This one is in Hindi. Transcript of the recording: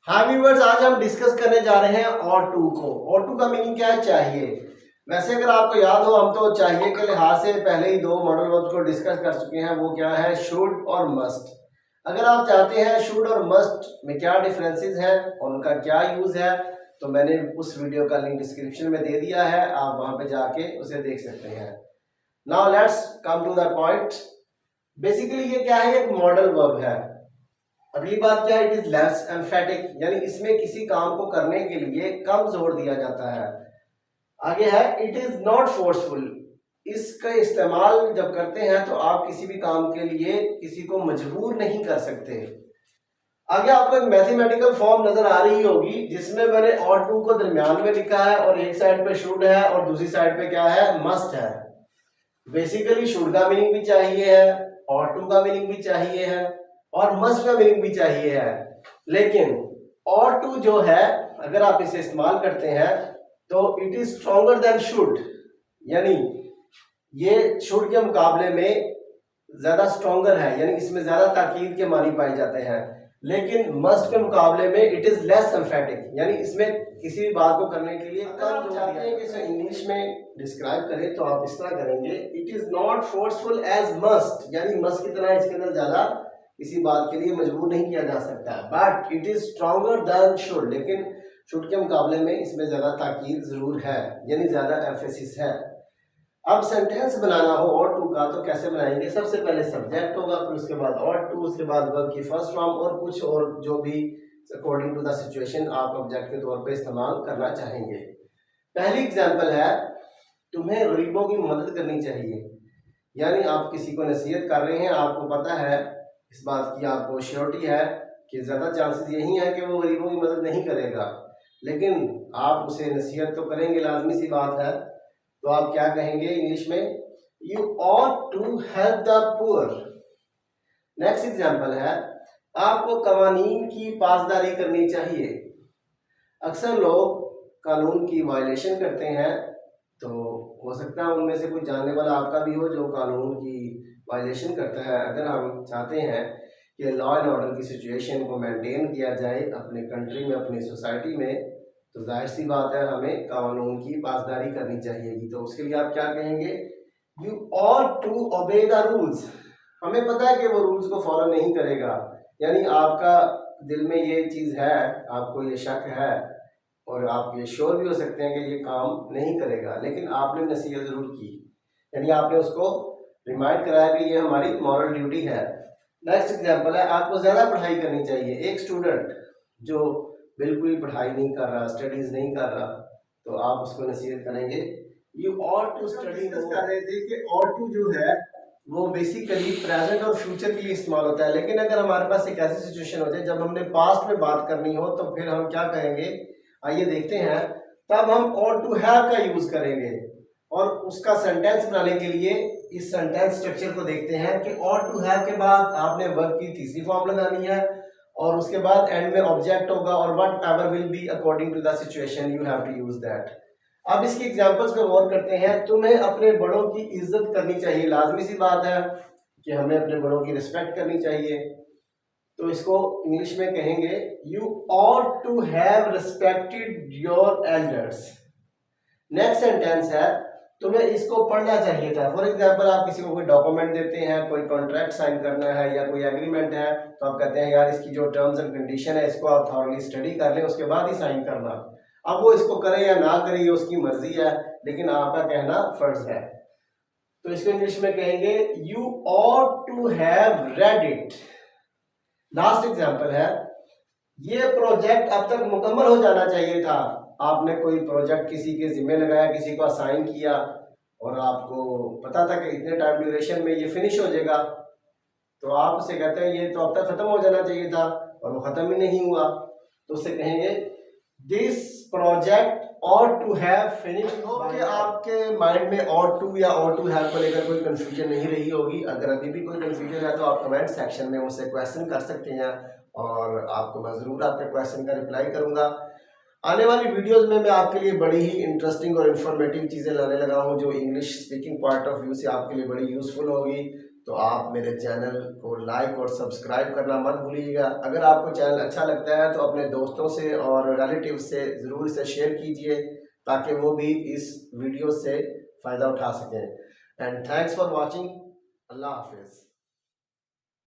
हाँ व्यूवर्स, आज हम डिस्कस करने जा रहे हैं और टू को। और टू का मीनिंग क्या है? चाहिए। वैसे अगर आपको याद हो, हम तो चाहिए के लिहाज से पहले ही दो मॉडल वर्ब्स को डिस्कस कर चुके हैं। वो क्या है? शुड और मस्ट। अगर आप चाहते हैं शुड और मस्ट में क्या डिफरेंसेस हैं और उनका क्या यूज है, तो मैंने उस वीडियो का लिंक डिस्क्रिप्शन में दे दिया है, आप वहां पे जाके उसे देख सकते हैं। Now let's come to the point. Basically ये क्या है? एक मॉडल वर्ब है। अगली बात क्या है? इट इज लेस एम्फेटिक, यानी इसमें किसी काम को करने के लिए कम जोर दिया जाता है। आगे है इट इज नॉट फोर्सफुल। इसका इस्तेमाल जब करते हैं तो आप किसी भी काम के लिए किसी को मजबूर नहीं कर सकते। आगे आपको एक मैथमेटिकल फॉर्म नजर आ रही होगी जिसमें मैंने और टू को दरमियान में लिखा है और एक साइड पे शुड है और दूसरी साइड पे क्या है? मस्ट है। बेसिकली शुड का मीनिंग भी चाहिए है और टू का मीनिंग भी चाहिए है और मस्ट का मीनिंग भी चाहिए है। लेकिन और टू जो है, अगर आप इसे इस्तेमाल करते हैं तो it is stronger than should, यानी ये शुड के मुकाबले में ज्यादा स्ट्रॉन्गर है, यानी इसमें ज्यादा ताकीद के मानी पाए जाते हैं। लेकिन मस्ट के मुकाबले में इट इज लेस एम्फेटिक, यानी इसमें किसी भी बात को करने के लिए अगर आप चाहते हैं कि इसे इंग्लिश में डिस्क्राइब करें तो आप इस तरह करेंगे, it is not forceful as must, यानी मस्ट की तरह इसके अंदर ज्यादा किसी बात के लिए मजबूर नहीं किया जा सकता। But it is stronger than should, लेकिन शुड के मुकाबले में इसमें ज्यादा ताकीद जरूर है, यानी ज्यादा एम्फेसिस है। अब सेंटेंस बनाना हो और टू का तो कैसे बनाएंगे? सबसे पहले सब्जेक्ट होगा, फिर उसके बाद और टू, उसके बाद वर्ब की फर्स्ट फॉर्म और कुछ और जो भी अकॉर्डिंग टू द सिचुएशन आप ऑब्जेक्ट के तौर पे इस्तेमाल करना चाहेंगे। पहली एग्जांपल है, तुम्हें गरीबों की मदद करनी चाहिए, यानी आप किसी को नसीहत कर रहे हैं, आपको पता है, इस बात की आपको श्योरिटी है कि ज़्यादा चांसेस यही है कि वो गरीबों की मदद नहीं करेगा, लेकिन आप उसे नसीहत तो करेंगे, लाजमी सी बात है। तो आप क्या कहेंगे इंग्लिश में? You ought to help the poor. Next example है, आपको कवानीन की पासदारी करनी चाहिए। अक्सर लोग कानून की वायलेशन करते हैं, तो हो सकता है उनमें से कोई जानने वाला आपका भी हो जो कानून की वायलेशन करता है। अगर हम चाहते हैं कि लॉ एंड ऑर्डर की सिचुएशन को मेंटेन किया जाए अपने कंट्री में, अपनी सोसाइटी में, तो जाहिर सी बात है हमें कानून की पासदारी करनी चाहिएगी। तो उसके लिए आप क्या कहेंगे? You ought to obey the rules. हमें पता है कि वो रूल्स को फॉलो नहीं करेगा, यानी आपका दिल में ये चीज़ है, आपको ये शक है और आप ये श्योर भी हो सकते हैं कि ये काम नहीं करेगा, लेकिन आपने नसीहत जरूर की, यानी आपने उसको रिमाइंड कराया कि ये हमारी मॉरल ड्यूटी है। नेक्स्ट एग्जांपल है, आपको ज़्यादा पढ़ाई करनी चाहिए। एक स्टूडेंट जो बिल्कुल ही पढ़ाई नहीं कर रहा, स्टडीज नहीं कर रहा, तो आप उसको नसीहत करेंगे, यू ऑट टू स्टडी। कर रहे थे कि ऑट टू जो है वो बेसिकली प्रेजेंट और फ्यूचर के लिए इस्तेमाल होता है, लेकिन अगर हमारे पास एक ऐसी सिचुएशन हो जाए जब हमने पास्ट में बात करनी हो तो फिर हम क्या कहेंगे? आइए देखते हैं। तब हम ऑट टू हैव का यूज करेंगे और उसका सेंटेंस बनाने के लिए इस सेंटेंस स्ट्रक्चर को देखते हैं कि ऑट टू हैव के बाद आपने वर्ब की तीसरी फॉर्म लगानी है और उसके बाद एंड में ऑब्जेक्ट होगा और whatever will be according to the situation you have to use that. अब इसकी एग्जांपल्स पे गौर करते हैं। तुम्हें अपने बड़ों की इज्जत करनी चाहिए, लाजमी सी बात है कि हमें अपने बड़ों की रिस्पेक्ट करनी चाहिए। तो इसको इंग्लिश में कहेंगे, you ought to have respected your elders. Next sentence है, तुम्हें इसको पढ़ना चाहिए था। फॉर एग्जाम्पल, आप किसी को कोई डॉक्यूमेंट देते हैं, कोई कॉन्ट्रैक्ट साइन करना है या कोई एग्रीमेंट है, तो आप कहते हैं यार इसकी जो टर्म्स एंड कंडीशन है इसको आप थॉरली स्टडी कर लें, उसके बाद ही साइन करना। अब वो इसको करे या ना करे ये उसकी मर्जी है, लेकिन आपका कहना फर्ज है। तो इसको इंग्लिश में कहेंगे, you ought to have read it. Last example है, ये प्रोजेक्ट अब तक मुकम्मल हो जाना चाहिए था। आपने कोई प्रोजेक्ट किसी के जिम्मे लगाया, किसी को असाइन किया और आपको पता था कि इतने टाइम ड्यूरेशन में ये फिनिश हो जाएगा, तो आप उससे कहते हैं ये तो अब तक खत्म हो जाना चाहिए था और वो खत्म ही नहीं हुआ, तो उससे कहेंगे दिस प्रोजेक्ट और टू हैव फिनिश्ड। होप कि आपके माइंड में और टू या और टू हैव को लेकर कोई कंफ्यूजन नहीं रही होगी। अगर अभी भी कोई कंफ्यूजन है तो आप कमेंट सेक्शन में मुझसे क्वेश्चन कर सकते हैं और आपको मैं ज़रूर आपके क्वेश्चन का रिप्लाई करूंगा। आने वाली वीडियोस में मैं आपके लिए बड़ी ही इंटरेस्टिंग और इन्फॉर्मेटिव चीज़ें लाने लगा हूं जो English speaking point of view से आपके लिए बड़ी यूज़फुल होगी। तो आप मेरे चैनल को लाइक और सब्सक्राइब करना मत भूलिएगा। अगर आपको चैनल अच्छा लगता है तो अपने दोस्तों से और रिलेटिव से ज़रूर इसे शेयर कीजिए ताकि वो भी इस वीडियो से फ़ायदा उठा सकें। And thanks for watching. अल्लाह हाफिज़।